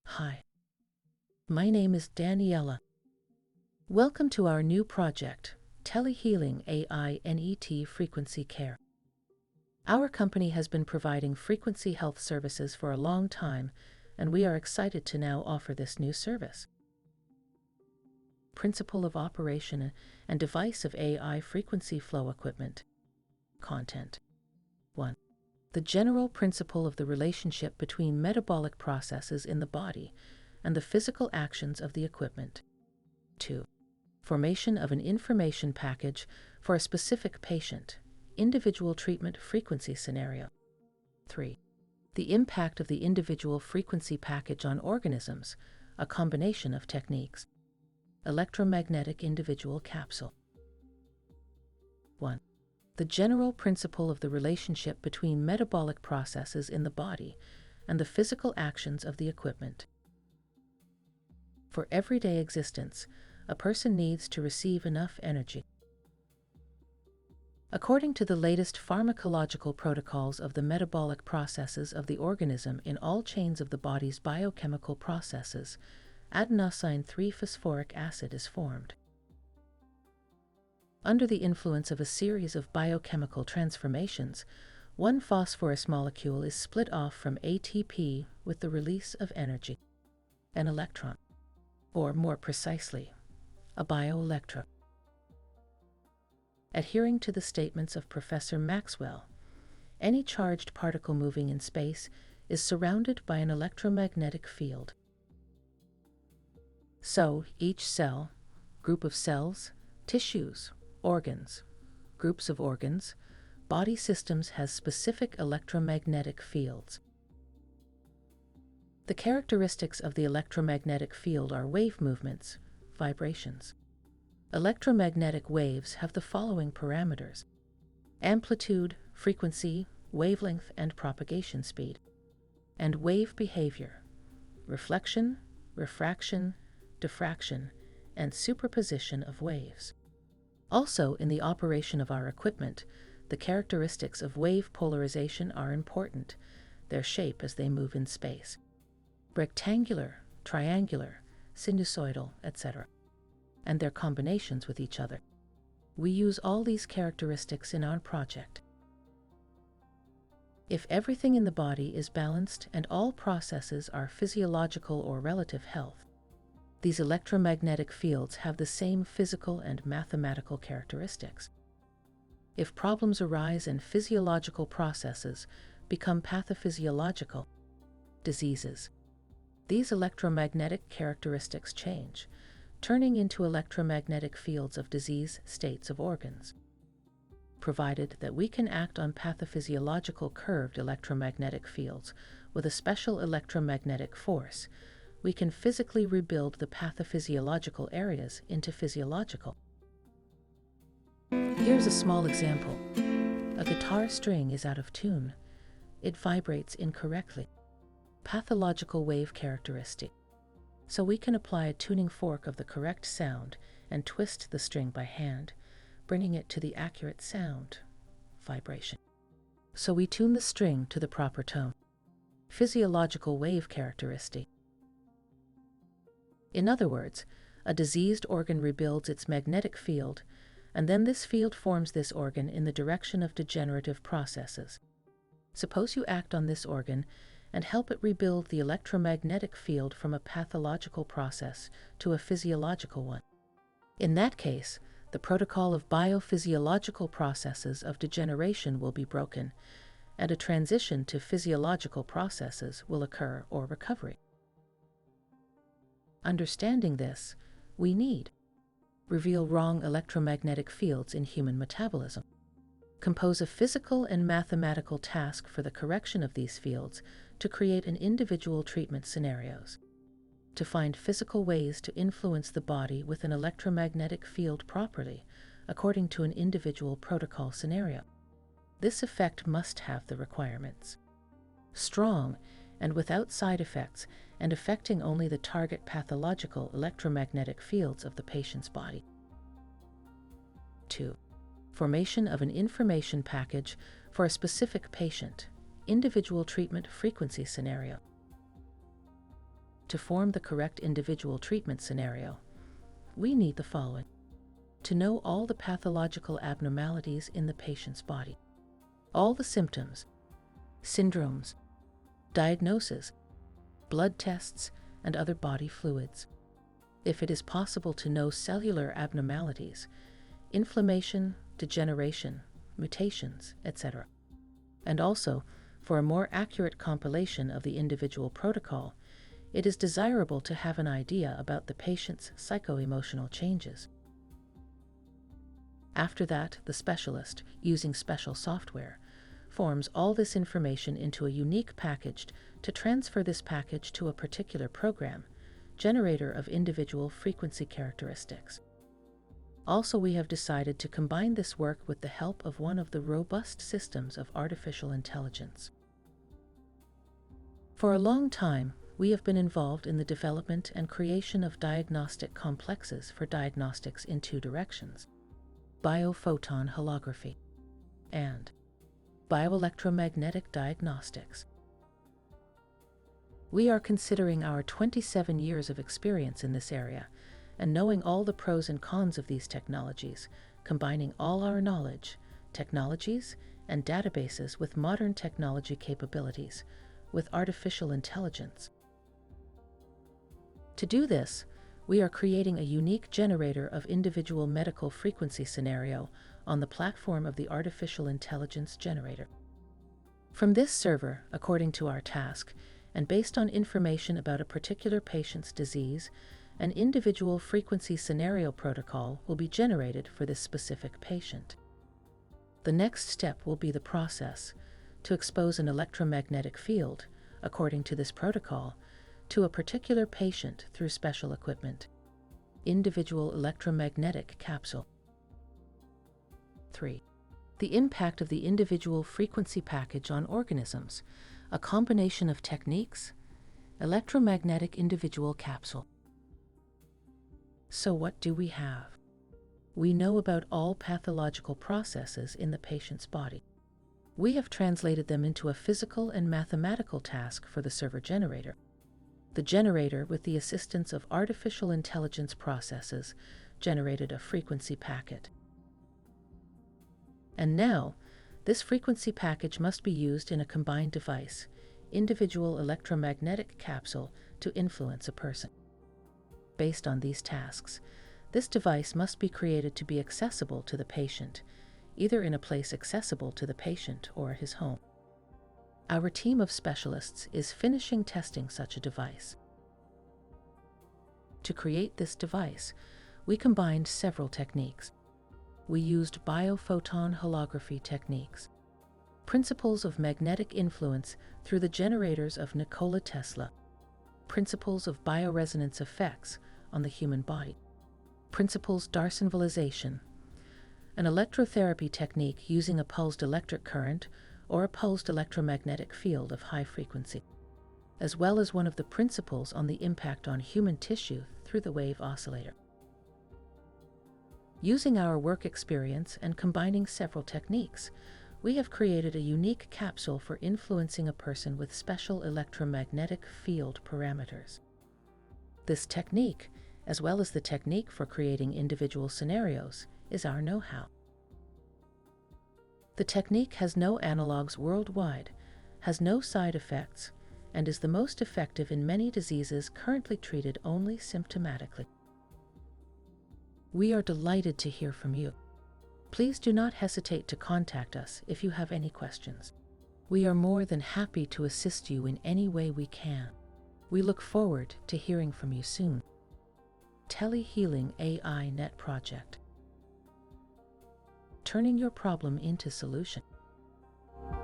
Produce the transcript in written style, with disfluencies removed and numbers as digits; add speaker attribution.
Speaker 1: Hi, my name is Daniela. Welcome to our new project, Telehealing AI NET Frequency Care. Our company has been providing frequency health services for a long time, and we are excited to now offer this new service. Principle of operation and device of AI frequency flow equipment. Content. 1. The general principle of the relationship between metabolic processes in the body and the physical actions of the equipment. 2. Formation of an information package for a specific patient, individual treatment frequency scenario. 3. The impact of the individual frequency package on organisms, a combination of techniques. Electromagnetic individual capsule. 1. The general principle of the relationship between metabolic processes in the body and the physical actions of the equipment. For everyday existence, a person needs to receive enough energy. According to the latest pharmacological protocols of the metabolic processes of the organism in all chains of the body's biochemical processes, adenosine 3-phosphoric acid is formed. Under the influence of a series of biochemical transformations, one phosphorus molecule is split off from ATP with the release of energy, an electron, or more precisely, a bioelectron. Adhering to the statements of Professor Maxwell, any charged particle moving in space is surrounded by an electromagnetic field. So, each cell, group of cells, tissues, organs, groups of organs, body systems has specific electromagnetic fields. The characteristics of the electromagnetic field are wave movements, vibrations. Electromagnetic waves have the following parameters: amplitude, frequency, wavelength, and propagation speed. And wave behavior: reflection, refraction, diffraction, and superposition of waves. Also, in the operation of our equipment, the characteristics of wave polarization are important, their shape as they move in space. Rectangular, triangular, sinusoidal, etc., and their combinations with each other. We use all these characteristics in our project. If everything in the body is balanced and all processes are physiological or relative health, these electromagnetic fields have the same physical and mathematical characteristics. If problems arise and physiological processes become pathophysiological, diseases, these electromagnetic characteristics change, turning into electromagnetic fields of disease states of organs. Provided that we can act on pathophysiological curved electromagnetic fields with a special electromagnetic force, we can physically rebuild the pathophysiological areas into physiological. Here's a small example. A guitar string is out of tune. It vibrates incorrectly. Pathological wave characteristic. So we can apply a tuning fork of the correct sound and twist the string by hand, bringing it to the accurate sound, vibration. So we tune the string to the proper tone. Physiological wave characteristic. In other words, a diseased organ rebuilds its magnetic field, and then this field forms this organ in the direction of degenerative processes. Suppose you act on this organ and help it rebuild the electromagnetic field from a pathological process to a physiological one. In that case, the protocol of biophysiological processes of degeneration will be broken, and a transition to physiological processes will occur or recovery. Understanding this, we need reveal wrong electromagnetic fields in human metabolism. Compose a physical and mathematical task for the correction of these fields to create an individual treatment scenarios. To find physical ways to influence the body with an electromagnetic field properly, according to an individual protocol scenario. This effect must have the requirements: strong and without side effects, and affecting only the target pathological electromagnetic fields of the patient's body. 2. Formation of an information package for a specific patient, individual treatment frequency scenario. To form the correct individual treatment scenario, we need the following: to know all the pathological abnormalities in the patient's body, all the symptoms, syndromes, diagnosis, blood tests, and other body fluids. If it is possible, to know cellular abnormalities, inflammation, degeneration, mutations, etc. And also, for a more accurate compilation of the individual protocol, it is desirable to have an idea about the patient's psycho-emotional changes. After that, the specialist, using special software, forms all this information into a unique package to transfer this package to a particular program, generator of individual frequency characteristics. Also, we have decided to combine this work with the help of one of the robust systems of artificial intelligence. For a long time, we have been involved in the development and creation of diagnostic complexes for diagnostics in two directions: biophoton holography and bioelectromagnetic diagnostics. We are considering our 27 years of experience in this area and knowing all the pros and cons of these technologies, combining all our knowledge, technologies, and databases with modern technology capabilities, with artificial intelligence. To do this, we are creating a unique generator of individual medical frequency scenario on the platform of the artificial intelligence generator. From this server, according to our task, and based on information about a particular patient's disease, an individual frequency scenario protocol will be generated for this specific patient. The next step will be the process to expose an electromagnetic field, according to this protocol, to a particular patient through special equipment. Individual electromagnetic capsule. 3. The impact of the individual frequency package on organisms, a combination of techniques, electromagnetic individual capsule. So what do we have? We know about all pathological processes in the patient's body. We have translated them into a physical and mathematical task for the server generator. The generator, with the assistance of artificial intelligence processes, generated a frequency packet. And now, this frequency package must be used in a combined device, individual electromagnetic capsule, to influence a person. Based on these tasks, this device must be created to be accessible to the patient, either in a place accessible to the patient or his home. Our team of specialists is finishing testing such a device. To create this device, we combined several techniques. We used biophoton holography techniques, principles of magnetic influence through the generators of Nikola Tesla, principles of bioresonance effects on the human body, principles Darsenvalization, an electrotherapy technique using a pulsed electric current or a pulsed electromagnetic field of high frequency, as well as one of the principles on the impact on human tissue through the wave oscillator. Using our work experience and combining several techniques, we have created a unique capsule for influencing a person with special electromagnetic field parameters. This technique, as well as the technique for creating individual scenarios, is our know-how. The technique has no analogs worldwide, has no side effects, and is the most effective in many diseases currently treated only symptomatically. We are delighted to hear from you. Please do not hesitate to contact us if you have any questions. We are more than happy to assist you in any way we can. We look forward to hearing from you soon. Telehealing AI Net Project. Turning your problem into solution.